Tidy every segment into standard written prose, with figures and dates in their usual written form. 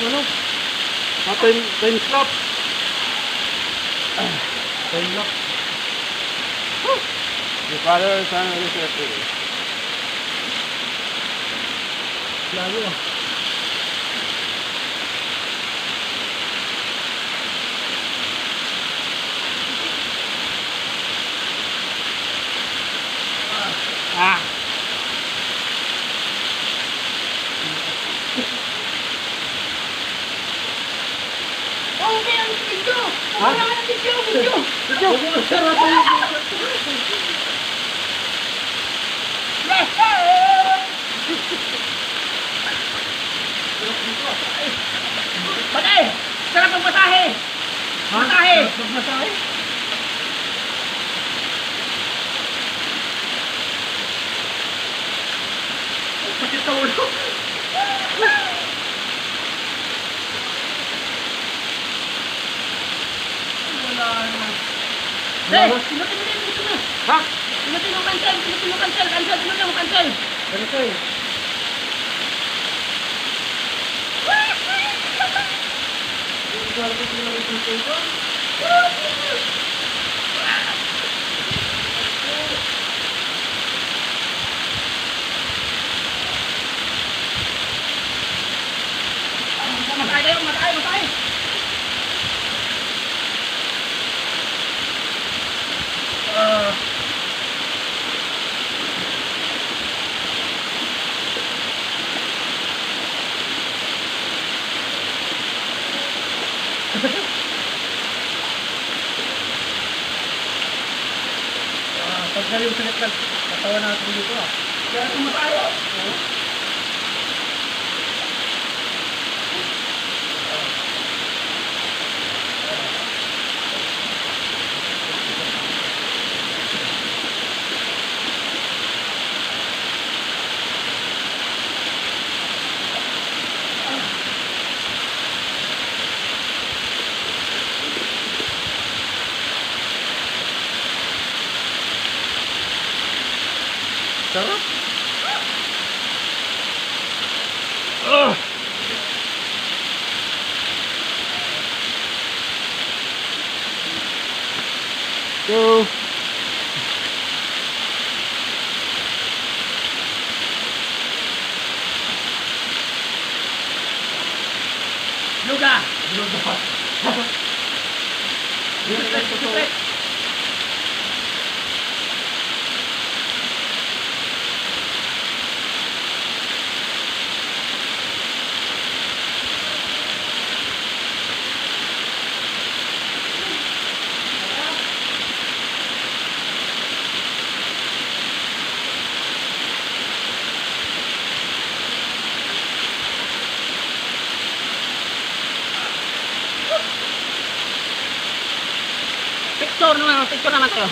ano? Time slap. Time lock. The father and son of the circle. Lalo ah. Okay, ang video! Wala ka ng video! Patay! Sarap ang masahe! Masahe! Masahe? Sakit sa ulo. Hey! Pinutin mo! Ha? Pinutin mo cancel! Pinutin mo cancel! Ganito eh. Matay! Pagkalim sa nekal, katawa natin dito ah. Kaya tumatayo! Sarap. So, Luga! Luga. Picture naman tayo.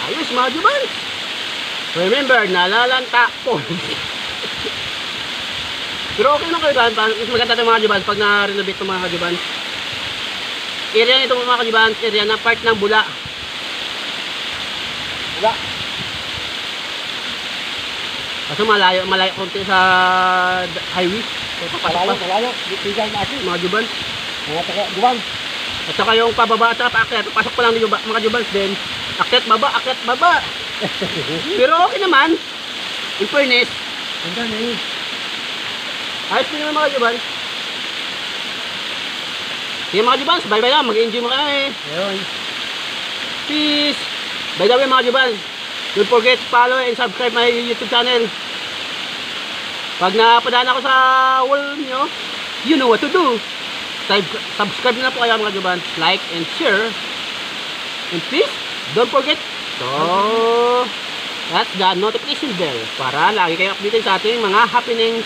Ayos mga juban. Remember, nalalanta po. Pero okay naman kayo ba? Mas maganda itong mga juban pag na-renovate itong mga juban. Area nito mga kajuban, area na part ng Bula. Bula. Kaso malayo konti sa highway. Malayo. Bigay na asin. Mga juban. Mga taga-duwan. At saka yung pababa at saka paakyat, pasok pa lang yung mga jubans din. Akyat baba. Pero okay naman. In fairness. Hanggang na yun. Ayos din naman mga jubans. Sige mga jubans, bye-bye lang. Mag-enjoy mo kami. Ayun. Peace. By the way mga jubans, don't forget to follow and subscribe my YouTube channel. Pag napadaan ako sa wall nyo, you know what to do. Subscribe na po kayo mga juban, like and share, and please don't forget to hit the notification bell para lagi kayo updated sa ating mga happenings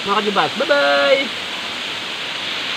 mga juban. Bye bye.